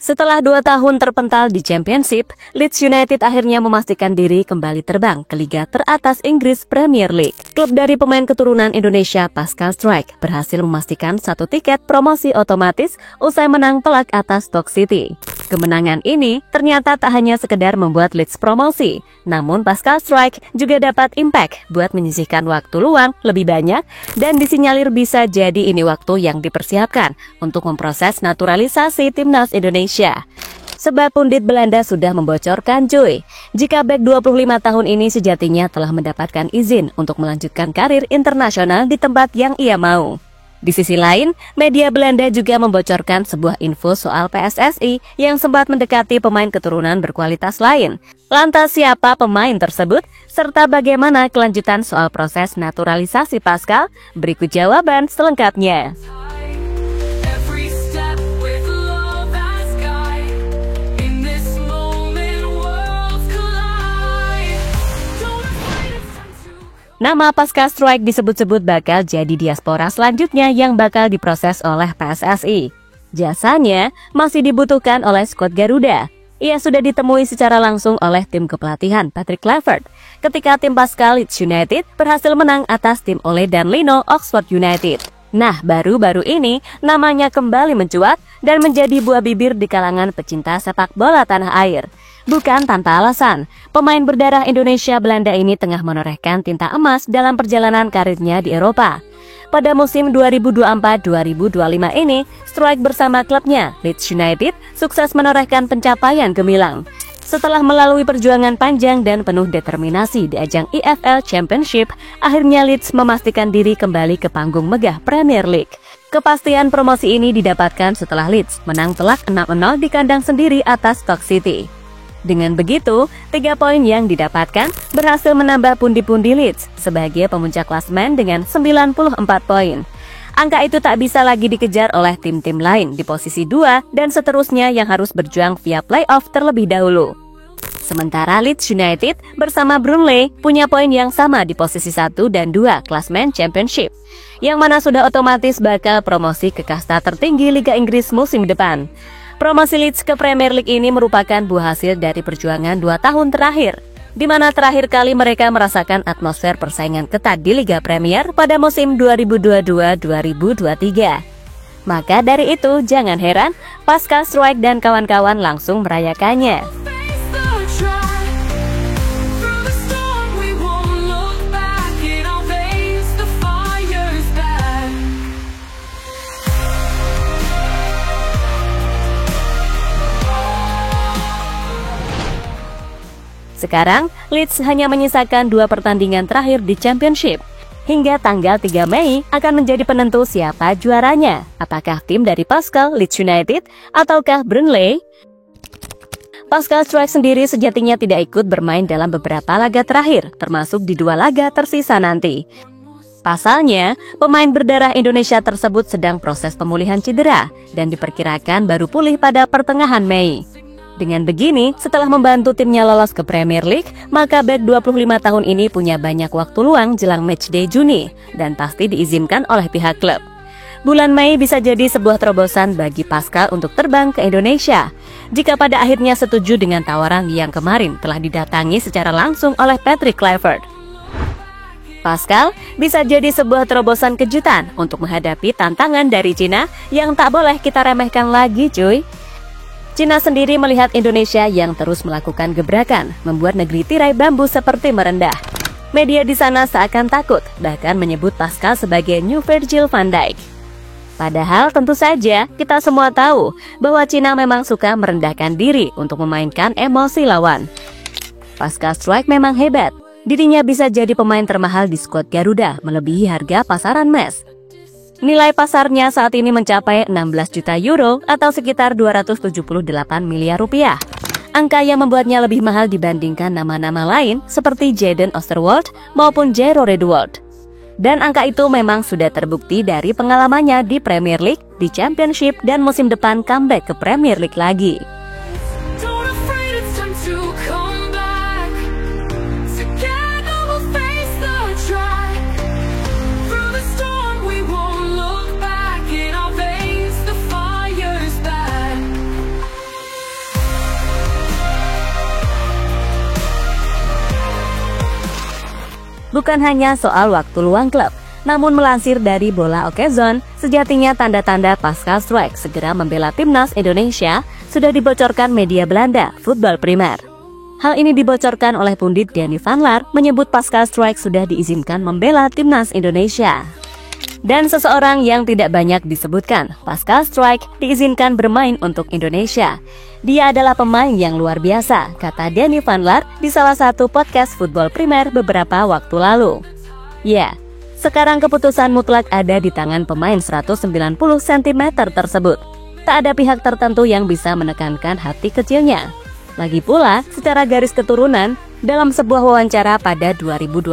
Setelah 2 tahun terpental di Championship, Leeds United akhirnya memastikan diri kembali terbang ke liga teratas Inggris Premier League. Klub dari pemain keturunan Indonesia Pascal Struijk berhasil memastikan 1 tiket promosi otomatis usai menang telak atas Stoke City. Kemenangan ini ternyata tak hanya sekedar membuat Leeds promosi, namun Pascal Struijk juga dapat impact buat menyisihkan waktu luang lebih banyak dan disinyalir bisa jadi ini waktu yang dipersiapkan untuk memproses naturalisasi timnas Indonesia. Sebab pundit Belanda sudah membocorkan cuy, jika bek 25 tahun ini sejatinya telah mendapatkan izin untuk melanjutkan karir internasional di tempat yang ia mau. Di sisi lain, media Belanda juga membocorkan sebuah info soal PSSI yang sempat mendekati pemain keturunan berkualitas lain. Lantas siapa pemain tersebut? Serta bagaimana kelanjutan soal proses naturalisasi Pascal? Berikut jawaban selengkapnya. Nama Pascal Struijk disebut-sebut bakal jadi diaspora selanjutnya yang bakal diproses oleh PSSI. Jasanya masih dibutuhkan oleh skuad Garuda. Ia sudah ditemui secara langsung oleh tim kepelatihan Patrick Kluivert ketika tim Pascal Leeds United berhasil menang atas tim Ole dan Lino Oxford United. Nah, baru-baru ini namanya kembali mencuat dan menjadi buah bibir di kalangan pecinta sepak bola tanah air. Bukan tanpa alasan, pemain berdarah Indonesia Belanda ini tengah menorehkan tinta emas dalam perjalanan karirnya di Eropa. Pada musim 2024-2025 ini, Struijk bersama klubnya, Leeds United, sukses menorehkan pencapaian gemilang. Setelah melalui perjuangan panjang dan penuh determinasi di ajang EFL Championship, akhirnya Leeds memastikan diri kembali ke panggung megah Premier League. Kepastian promosi ini didapatkan setelah Leeds menang telak 6-0 di kandang sendiri atas Stoke City. Dengan begitu, 3 poin yang didapatkan berhasil menambah pundi-pundi Leeds sebagai pemuncak klasemen dengan 94 poin. Angka itu tak bisa lagi dikejar oleh tim-tim lain di posisi 2 dan seterusnya yang harus berjuang via playoff terlebih dahulu. Sementara Leeds United bersama Burnley punya poin yang sama di posisi 1 dan 2 klasemen Championship, yang mana sudah otomatis bakal promosi ke kasta tertinggi Liga Inggris musim depan. Promosi Leeds ke Premier League ini merupakan buah hasil dari perjuangan 2 tahun terakhir, di mana terakhir kali mereka merasakan atmosfer persaingan ketat di Liga Premier pada musim 2022-2023. Maka dari itu, jangan heran Pascal Struijk dan kawan-kawan langsung merayakannya. Sekarang, Leeds hanya menyisakan 2 pertandingan terakhir di Championship. Hingga tanggal 3 Mei akan menjadi penentu siapa juaranya. Apakah tim dari Pascal Leeds United ataukah Burnley? Pascal Struijk sendiri sejatinya tidak ikut bermain dalam beberapa laga terakhir, termasuk di 2 laga tersisa nanti. Pasalnya, pemain berdarah Indonesia tersebut sedang proses pemulihan cedera dan diperkirakan baru pulih pada pertengahan Mei. Dengan begini, setelah membantu timnya lolos ke Premier League, maka bek 25 tahun ini punya banyak waktu luang jelang matchday Juni dan pasti diizinkan oleh pihak klub. Bulan Mei bisa jadi sebuah terobosan bagi Pascal untuk terbang ke Indonesia, jika pada akhirnya setuju dengan tawaran yang kemarin telah didatangi secara langsung oleh Patrick Kluivert. Pascal bisa jadi sebuah terobosan kejutan untuk menghadapi tantangan dari Cina yang tak boleh kita remehkan lagi cuy. Cina sendiri melihat Indonesia yang terus melakukan gebrakan, membuat negeri tirai bambu seperti merendah. Media di sana seakan takut, bahkan menyebut Pascal sebagai New Virgil van Dijk. Padahal tentu saja kita semua tahu bahwa Cina memang suka merendahkan diri untuk memainkan emosi lawan. Pascal Struijk memang hebat, dirinya bisa jadi pemain termahal di skuad Garuda, melebihi harga pasaran mes. Nilai pasarnya saat ini mencapai 16 juta euro atau sekitar 278 miliar rupiah. Angka yang membuatnya lebih mahal dibandingkan nama-nama lain seperti Jadon Oosterwolde maupun Jero Redwold. Dan angka itu memang sudah terbukti dari pengalamannya di Premier League, di Championship, dan musim depan comeback ke Premier League lagi. bukan hanya soal waktu luang klub. Namun melansir dari Bola Okezon, sejatinya tanda-tanda pasca strike segera membela timnas Indonesia sudah dibocorkan media Belanda, Voetbal Primer. Hal ini dibocorkan oleh pundit Danny van Laar menyebut pasca strike sudah diizinkan membela timnas Indonesia. Dan seseorang yang tidak banyak disebutkan, pasca strike diizinkan bermain untuk Indonesia. Dia adalah pemain yang luar biasa, kata Danny van Laar di salah satu podcast Voetbal Primer beberapa waktu lalu. Ya, sekarang keputusan mutlak ada di tangan pemain 190 cm tersebut. Tak ada pihak tertentu yang bisa menekankan hati kecilnya. Lagi pula, secara garis keturunan, dalam sebuah wawancara pada 2020,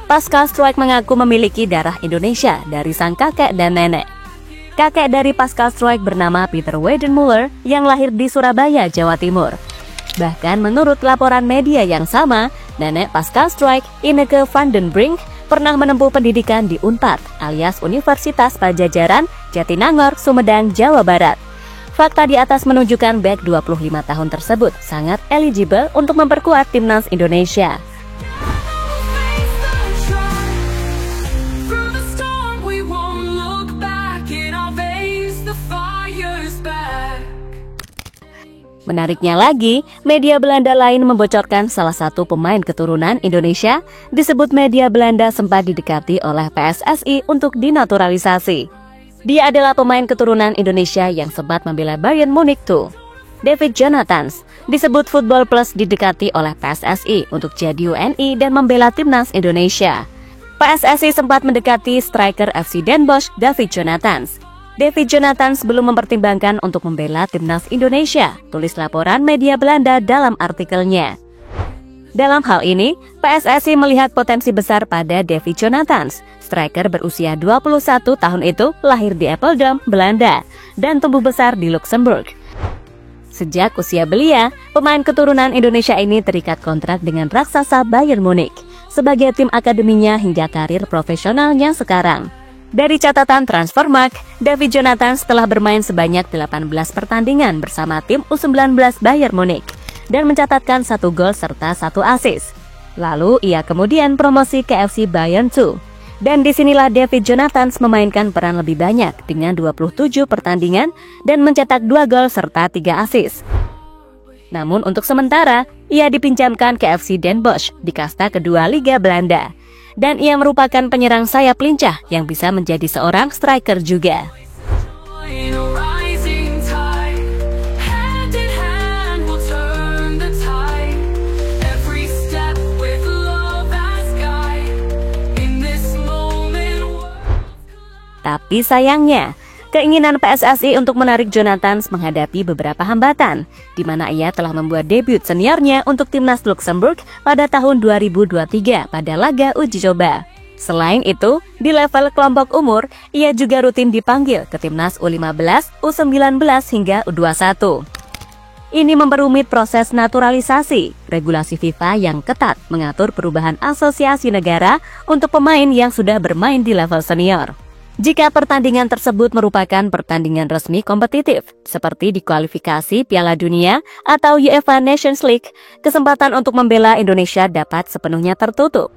pasca strike mengaku memiliki darah Indonesia dari sang kakek dan nenek. Kakek dari pasca strike bernama Peter Weidenmuller yang lahir di Surabaya, Jawa Timur. Bahkan menurut laporan media yang sama, nenek pasca strike, Ineke van den Brink, pernah menempuh pendidikan di Unpad alias Universitas Padjadjaran, Jatinangor, Sumedang, Jawa Barat. Fakta di atas menunjukkan bek 25 tahun tersebut sangat eligible untuk memperkuat timnas Indonesia. Menariknya lagi, media Belanda lain membocorkan salah satu pemain keturunan Indonesia disebut media Belanda sempat didekati oleh PSSI untuk dinaturalisasi. Dia adalah pemain keturunan Indonesia yang sempat membela Bayern Munich tuh. David Jonathans disebut Football Plus didekati oleh PSSI untuk jadi WNI dan membela timnas Indonesia. PSSI sempat mendekati striker FC Den Bosch David Jonathans. David Jonathans belum mempertimbangkan untuk membela timnas Indonesia, tulis laporan media Belanda dalam artikelnya. Dalam hal ini, PSSI melihat potensi besar pada David Jonathans. Striker berusia 21 tahun itu lahir di Apeldoorn, Belanda, dan tumbuh besar di Luxembourg. Sejak usia belia, pemain keturunan Indonesia ini terikat kontrak dengan raksasa Bayern Munich sebagai tim akademinya hingga karir profesionalnya sekarang. Dari catatan Transfermarkt, David Jonathans telah bermain sebanyak 18 pertandingan bersama tim U19 Bayern Munich dan mencatatkan 1 gol serta 1 assist. Lalu ia kemudian promosi ke FC Bayern II. Dan disinilah David Jonathans memainkan peran lebih banyak dengan 27 pertandingan dan mencetak 2 gol serta 3 assist. Namun untuk sementara, ia dipinjamkan ke FC Den Bosch di kasta kedua Liga Belanda. Dan ia merupakan penyerang sayap lincah yang bisa menjadi seorang striker juga. Tapi sayangnya, keinginan PSSI untuk menarik Jonathans menghadapi beberapa hambatan, di mana ia telah membuat debut seniornya untuk timnas Luxembourg pada tahun 2023 pada laga uji coba. Selain itu, di level kelompok umur, ia juga rutin dipanggil ke timnas U15, U19 hingga U21. Ini memperumit proses naturalisasi. Regulasi FIFA yang ketat mengatur perubahan asosiasi negara untuk pemain yang sudah bermain di level senior. Jika pertandingan tersebut merupakan pertandingan resmi kompetitif, seperti di kualifikasi Piala Dunia atau UEFA Nations League, kesempatan untuk membela Indonesia dapat sepenuhnya tertutup.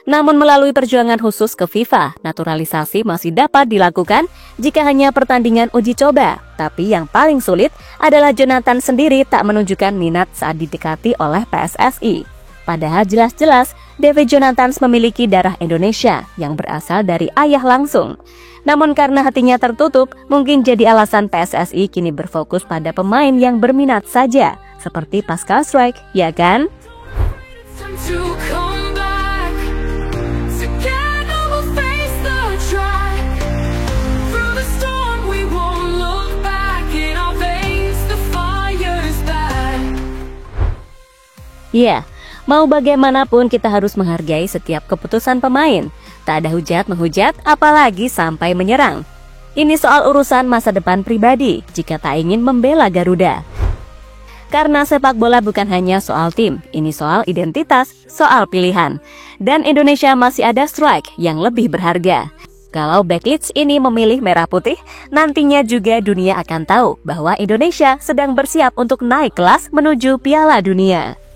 Namun melalui perjuangan khusus ke FIFA, naturalisasi masih dapat dilakukan jika hanya pertandingan uji coba. Tapi yang paling sulit adalah Jonathans sendiri tak menunjukkan minat saat didekati oleh PSSI. Padahal jelas-jelas David Jonathans memiliki darah Indonesia yang berasal dari ayah langsung. Namun karena hatinya tertutup, mungkin jadi alasan PSSI kini berfokus pada pemain yang berminat saja, seperti pasca strike, ya kan? Ya, mau bagaimanapun kita harus menghargai setiap keputusan pemain. Tak ada hujat menghujat, apalagi sampai menyerang. Ini soal urusan masa depan pribadi jika tak ingin membela Garuda. Karena sepak bola bukan hanya soal tim, ini soal identitas, soal pilihan. Dan Indonesia masih ada strike yang lebih berharga. Kalau Black Leeds ini memilih merah putih, nantinya juga dunia akan tahu bahwa Indonesia sedang bersiap untuk naik kelas menuju Piala Dunia.